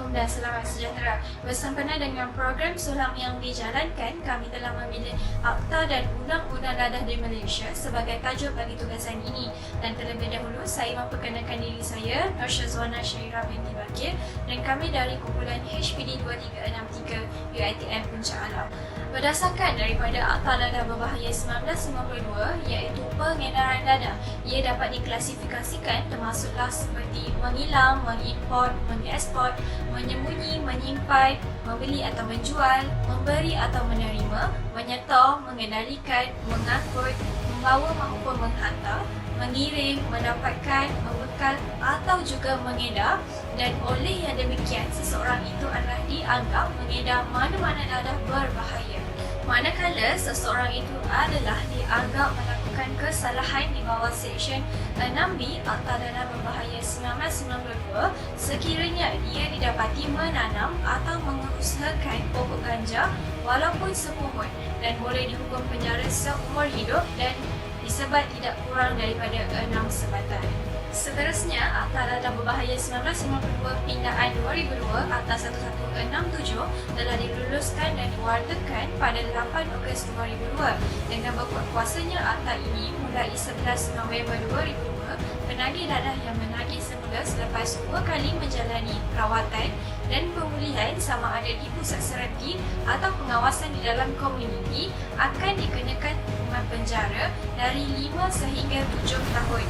Assalamualaikum dan selamat sejahtera. Bersempena dengan program sulam yang dijalankan, kami telah memilih Akta dan Undang-Undang Dadah di Malaysia sebagai tajuk bagi tugasan ini. Dan terlebih dahulu, saya memperkenalkan diri saya, Nur Syazwana Syairah binti Bakir, dan kami dari kumpulan HPD 2363 UiTM Puncak Alam. Berdasarkan daripada Akta Dadah Berbahaya 1952, iaitu pengedaran dadah, ia dapat diklasifikasikan termasuklah seperti menghilang, mengimport, mengeksport, menyembunyi, menyimpan, membeli atau menjual, memberi atau menerima, menyetor, mengendalikan, mengangkut, membawa maupun menghantar, mengirim, mendapatkan, membekal atau juga mengedar, dan oleh yang demikian seseorang itu adalah dianggap mengedar mana-mana dadah berbahaya. Manakala seseorang itu adalah dianggap melakukan kesalahan di bawah Seksyen 6B Akta Dadah Berbahaya 1992 sekiranya dia didapati menanam atau mengusahakan pokok ganja walaupun sepohon dan boleh dihukum penjara seumur hidup dan disebat tidak kurang daripada 6 sebatan. Seterusnya, Akta Dadah Berbahaya 1952 Pindaan 2002 Akta 1167 telah diluluskan dan diwartakan pada 8 Ogos 2002. Dengan berkuat kuasanya akta ini mulai 11 November 2002, penagih dadah yang menagih semula selepas 2 kali menjalani perawatan dan pemulihan sama ada di pusat serati atau pengawasan di dalam komuniti akan dikenakan hukuman penjara dari 5 sehingga 7 tahun.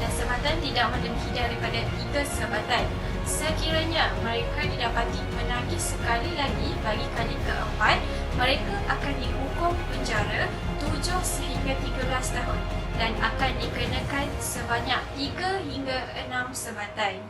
Dan sebatan tidak melebihi daripada 3 sebatan. Sekiranya mereka didapati menagih sekali lagi bagi kali keempat, mereka akan dihukum penjara 7 sehingga 13 tahun dan akan dikenakan sebanyak 3 hingga 6 sebatan.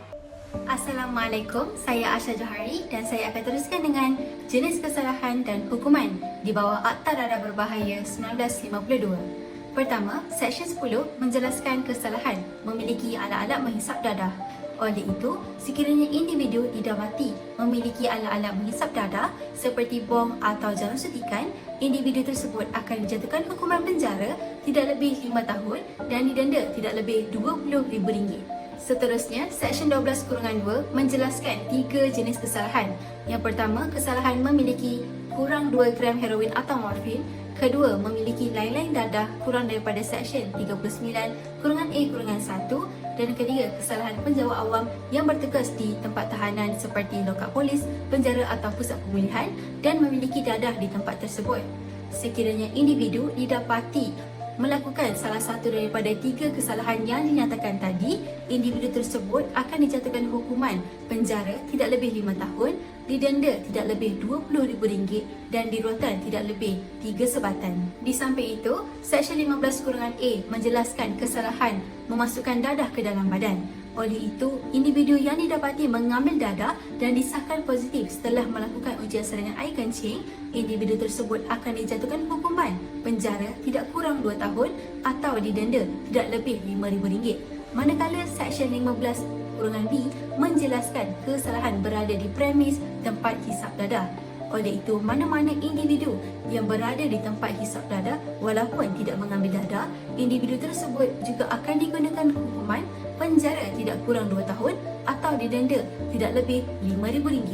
Assalamualaikum, saya Asha Johari dan saya akan teruskan dengan jenis kesalahan dan hukuman di bawah Akta Dadah Berbahaya 1952. Pertama, Seksyen 10 menjelaskan kesalahan memiliki alat-alat menghisap dadah. Oleh itu, sekiranya individu didapati memiliki alat-alat menghisap dadah seperti bong atau jarum suntikan, individu tersebut akan dijatuhkan hukuman penjara tidak lebih 5 tahun dan didenda tidak lebih RM20,000. Seterusnya, Seksyen 12-2 menjelaskan 3 jenis kesalahan. Yang pertama, kesalahan memiliki kurang 2 gram heroin atau morfin. Kedua, memiliki lain-lain dadah kurang daripada Seksyen 39-A-1. Dan ketiga, kesalahan penjawat awam yang bertugas di tempat tahanan seperti lokap polis, penjara atau pusat pemulihan dan memiliki dadah di tempat tersebut. Sekiranya individu didapati melakukan salah satu daripada 3 kesalahan yang dinyatakan tadi, individu tersebut akan dijatuhkan hukuman penjara tidak lebih 5 tahun, didenda tidak lebih RM20,000 dan dirotan tidak lebih 3 sebatan. Di samping itu, Seksyen 15-A menjelaskan kesalahan memasukkan dadah ke dalam badan. Oleh itu, individu yang didapati mengambil dadah dan disahkan positif setelah melakukan ujian saringan air kencing, individu tersebut akan dijatuhkan hukuman penjara tidak kurang 2 tahun atau didenda tidak lebih RM5,000. Manakala Seksyen 15-B menjelaskan kesalahan berada di premis tempat hisap dadah. Oleh itu, mana-mana individu yang berada di tempat hisap dadah walaupun tidak mengambil dadah, individu tersebut juga akan digunakan hukuman penjara tidak kurang 2 tahun atau didenda tidak lebih RM5,000.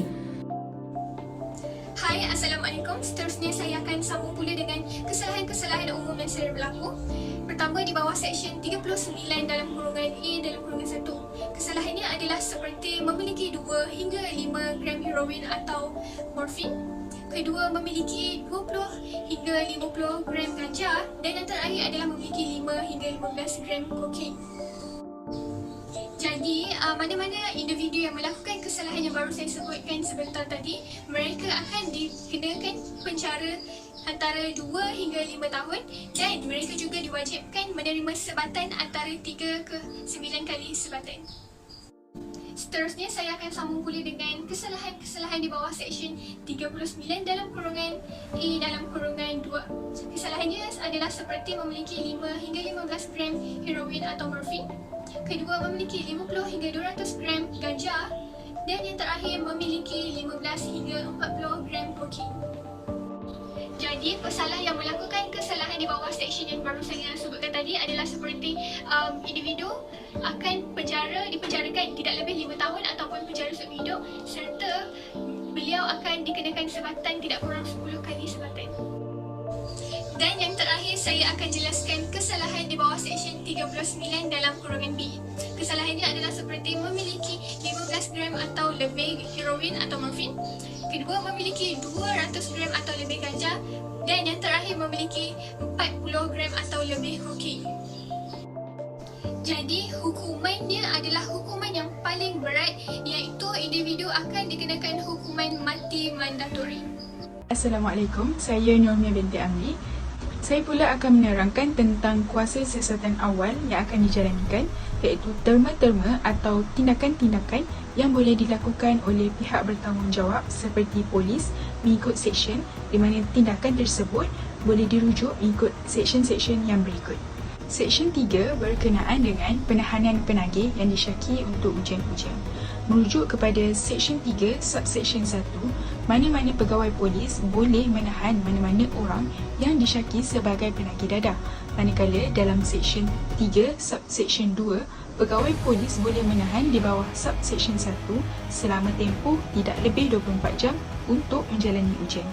Hai, Assalamualaikum. Seterusnya saya akan sambung pula dengan kesalahan-kesalahan umum yang sering berlaku. Pertama, di bawah Seksyen 39 dalam kurungan A dalam kurungan 1. Kesalahannya adalah seperti memiliki 2 hingga 5 gram heroin atau morfin. Kedua, memiliki 20 hingga 50 gram ganja. Dan yang terakhir adalah memiliki 5 hingga 15 gram kokain. Jadi, mana-mana individu yang melakukan kesalahan yang baru saya sebutkan sebentar tadi, mereka akan dikenakan penjara antara 2 hingga 5 tahun dan mereka juga diwajibkan menerima sebatan antara 3 ke 9 kali sebatan. Seterusnya, saya akan sambung pula dengan kesalahan-kesalahan di bawah Seksyen 39 dalam kurungan A dalam kurungan 2. Kesalahannya adalah seperti memiliki 5 hingga 15 gram heroin atau morfin. Kedua, memiliki 50 hingga 200 gram ganja. Dan yang terakhir, memiliki 15 hingga 40 gram kokain. Jadi, pesalah yang melakukan kesalahan di bawah Seksyen yang baru saya sebutkan tadi adalah seperti individu akan dipenjarakan tidak lebih 5 tahun ataupun penjara seumur hidup serta akan dikenakan sebatan tidak kurang 10 kali sebatan. Dan yang terakhir, saya akan jelaskan kesalahan di bawah Seksyen 39 dalam kurungan B. Kesalahannya adalah seperti memiliki 15 gram atau lebih heroin atau morfin. Kedua, memiliki 200 gram atau lebih ganja. Dan yang terakhir, memiliki 40 gram atau lebih kokain. Jadi, hukumannya adalah hukuman yang paling berat, iaitu individu akan dikenakan hukuman mati mandatori. Assalamualaikum, saya Normia binti Amli. Saya pula akan menerangkan tentang kuasa siasatan awal yang akan dijalankan, iaitu terma-terma atau tindakan-tindakan yang boleh dilakukan oleh pihak bertanggungjawab seperti polis mengikut seksyen, di mana tindakan tersebut boleh dirujuk mengikut seksyen-seksyen yang berikut. Seksyen 3 berkenaan dengan penahanan penagih yang disyaki untuk ujian-ujian. Merujuk kepada Seksyen 3 Subseksyen 1, mana-mana pegawai polis boleh menahan mana-mana orang yang disyaki sebagai penagih dadah. Manakala dalam Seksyen 3 Subseksyen 2, pegawai polis boleh menahan di bawah Subseksyen 1 selama tempoh tidak lebih 24 jam untuk menjalani ujian.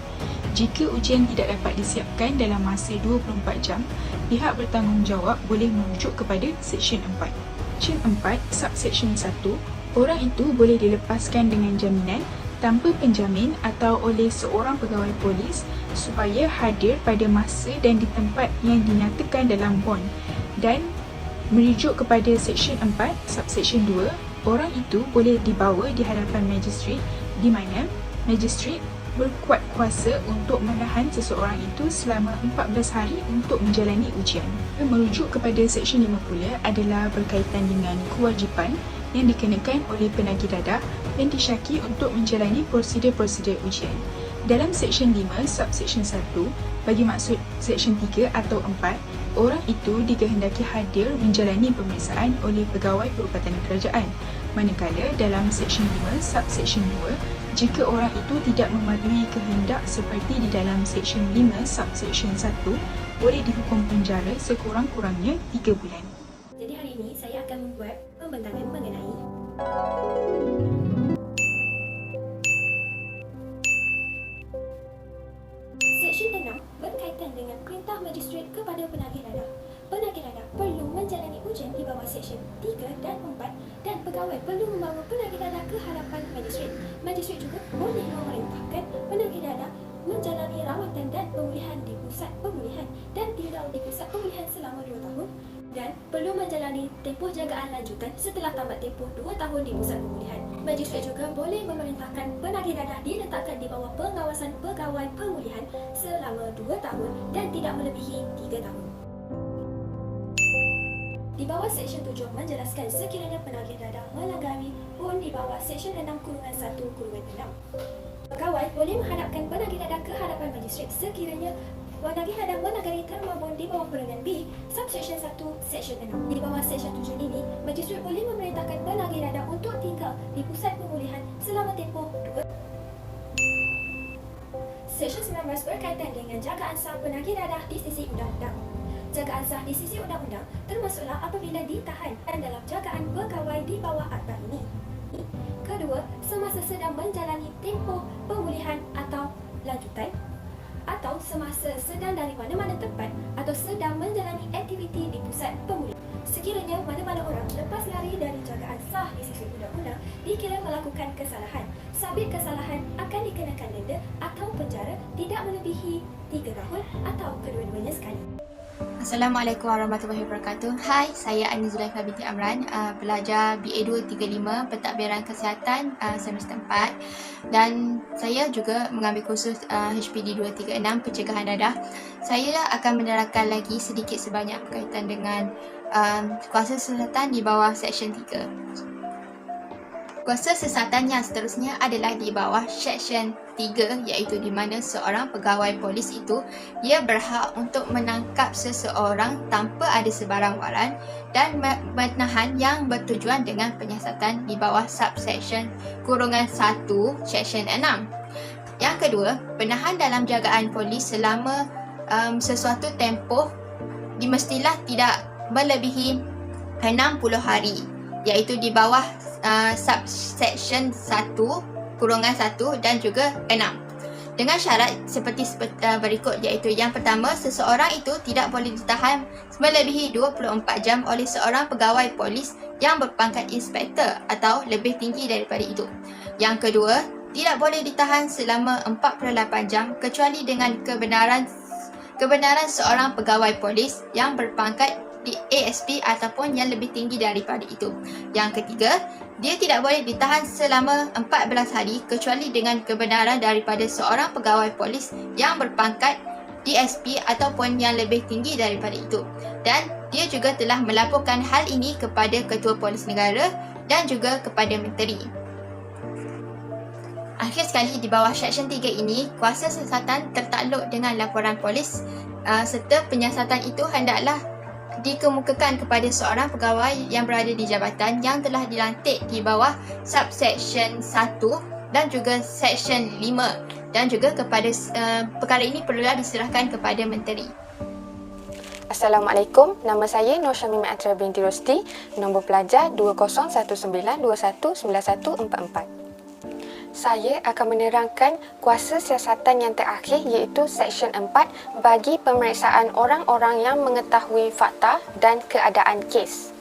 Jika ujian tidak dapat disiapkan dalam masa 24 jam, pihak bertanggungjawab boleh merujuk kepada Seksyen 4. Seksyen 4 Subseksyen 1, orang itu boleh dilepaskan dengan jaminan tanpa penjamin atau oleh seorang pegawai polis supaya hadir pada masa dan di tempat yang dinyatakan dalam bond. Dan merujuk kepada Seksyen 4 Subseksyen 2, orang itu boleh dibawa di hadapan magistrat di mana magistrat berkuat kuasa untuk menahan seseorang itu selama 14 hari untuk menjalani ujian. Merujuk kepada Seksyen 5 pula adalah berkaitan dengan kewajipan yang dikenakan oleh penagih dadah yang disyaki untuk menjalani prosedur-prosedur ujian. Dalam Seksyen 5 Subseksyen 1, bagi maksud Seksyen 3 atau 4, orang itu dikehendaki hadir menjalani pemeriksaan oleh pegawai perubatan kerajaan. Manakala dalam Seksyen 5 Subseksyen 2, jika orang itu tidak mematuhi kehendak seperti di dalam Seksyen 5 Subseksyen 1, boleh dihukum penjara sekurang-kurangnya 3 bulan. Jadi hari ini saya akan membuat pembentangan mengenai Seksyen 6 berkaitan dengan perintah magistrat kepada penagih dadah. Penagih dadah perlu menjalani ujian di bawah Seksyen 3 dan 4 dan pegawai perlu membawa penagih dadah ke hadapan magistrat. Magistrat juga boleh memerintahkan penagih dadah menjalani rawatan dan pemulihan di pusat pemulihan dan tinggal di pusat pemulihan selama 2 tahun dan perlu menjalani tempoh jagaan lanjutan setelah tamat tempoh 2 tahun di pusat pemulihan. Magistrat juga boleh memerintahkan penagih dadah diletakkan di bawah pengawasan pegawai pemulihan selama 2 tahun dan tidak melebihi 3 tahun. Di bawah Seksyen 7 menjelaskan sekiranya penagih dadah melanggar bond di bawah Seksyen 6/1/6. Pegawai boleh menghadapkan penagih dadah ke hadapan magistrat sekiranya penagih dadah melanggar terma bond di bawah kurungan B Subseksyen 1 Seksyen 6. Di bawah Seksyen 7 ini, magistrat boleh memerintahkan penagih dadah untuk tinggal di pusat pemulihan selama tempoh 2. Seksyen 19 berkaitan dengan jagaan sah penagih dadah di sisi undang-undang. Jagaan sah di sisi undang-undang termasuklah apabila ditahan dan dalam jagaan pegawai di bawah akta ini. Kedua, semasa sedang menjalani tempoh pemulihan atau lanjutan, atau semasa sedang dari mana-mana tempat atau sedang menjalani aktiviti di pusat pemulihan. Sekiranya mana-mana orang lepas lari dari jagaan sah di sisi undang-undang dikira melakukan kesalahan, sabit kesalahan akan dikenakan denda atau penjara tidak melebihi 3 tahun atau kedua-duanya sekali. Assalamualaikum warahmatullahi wabarakatuh. Hai, saya Ani Zulaikha binti Amran, pelajar BA 235 Pentadbiran Kesihatan semester 4 dan saya juga mengambil kursus HPD 236 Pencegahan Dadah. Saya akan menerangkan lagi sedikit sebanyak berkaitan dengan kuasa siasatan di bawah Seksyen 3. Kuasa siasatan yang seterusnya adalah di bawah Seksyen 3, iaitu di mana seorang pegawai polis itu dia berhak untuk menangkap seseorang tanpa ada sebarang waran dan menahan yang bertujuan dengan penyiasatan di bawah Subseksyen kurungan 1 Seksyen 6. Yang kedua, penahan dalam jagaan polis selama sesuatu tempoh dimestilah tidak melebihi 60 hari, iaitu di bawah Subseksyen 1 dan juga 6. Dengan syarat seperti berikut, iaitu yang pertama, seseorang itu tidak boleh ditahan melebihi 24 jam oleh seorang pegawai polis yang berpangkat inspektor atau lebih tinggi daripada itu. Yang kedua, tidak boleh ditahan selama 48 jam kecuali dengan kebenaran seorang pegawai polis yang berpangkat di ASP ataupun yang lebih tinggi daripada itu. Yang ketiga, dia tidak boleh ditahan selama 14 hari kecuali dengan kebenaran daripada seorang pegawai polis yang berpangkat DSP ataupun yang lebih tinggi daripada itu. Dan dia juga telah melaporkan hal ini kepada Ketua Polis Negara dan juga kepada Menteri. Akhir sekali, di bawah Seksyen 3 ini, kuasa siasatan tertakluk dengan laporan polis serta penyiasatan itu hendaklah dikemukakan kepada seorang pegawai yang berada di jabatan yang telah dilantik di bawah subseksyen 1 dan juga seksyen 5, dan juga kepada perkara ini perlulah diserahkan kepada Menteri. Assalamualaikum, nama saya Nur Syamimah Atra binti Rosti, nombor pelajar 2019219144. Saya akan menerangkan kuasa siasatan yang terakhir iaitu Seksyen 4 bagi pemeriksaan orang-orang yang mengetahui fakta dan keadaan kes.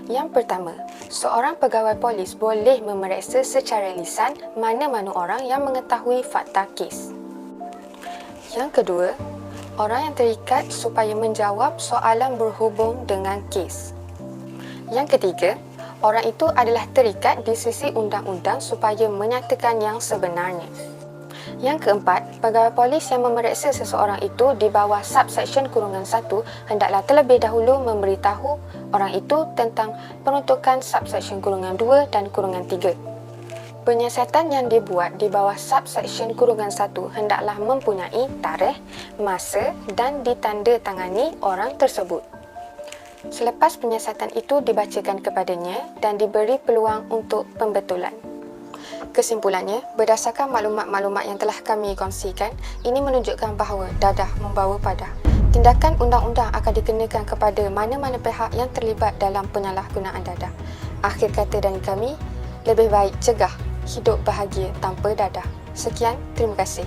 Yang pertama, seorang pegawai polis boleh memeriksa secara lisan mana-mana orang yang mengetahui fakta kes. Yang kedua, orang yang terikat supaya menjawab soalan berhubung dengan kes. Yang ketiga, orang itu adalah terikat di sisi undang-undang supaya menyatakan yang sebenarnya. Yang keempat, pegawai polis yang memeriksa seseorang itu di bawah subseksyen -1 hendaklah terlebih dahulu memberitahu orang itu tentang peruntukan subseksyen -2 dan -3. Penyiasatan yang dibuat di bawah subseksyen -1 hendaklah mempunyai tarikh, masa dan ditandatangani orang tersebut. Selepas penyiasatan itu dibacakan kepadanya dan diberi peluang untuk pembetulan. Kesimpulannya, berdasarkan maklumat-maklumat yang telah kami kongsikan, ini menunjukkan bahawa dadah membawa padah. Tindakan undang-undang akan dikenakan kepada mana-mana pihak yang terlibat dalam penyalahgunaan dadah. Akhir kata dari kami, lebih baik cegah hidup bahagia tanpa dadah. Sekian, terima kasih.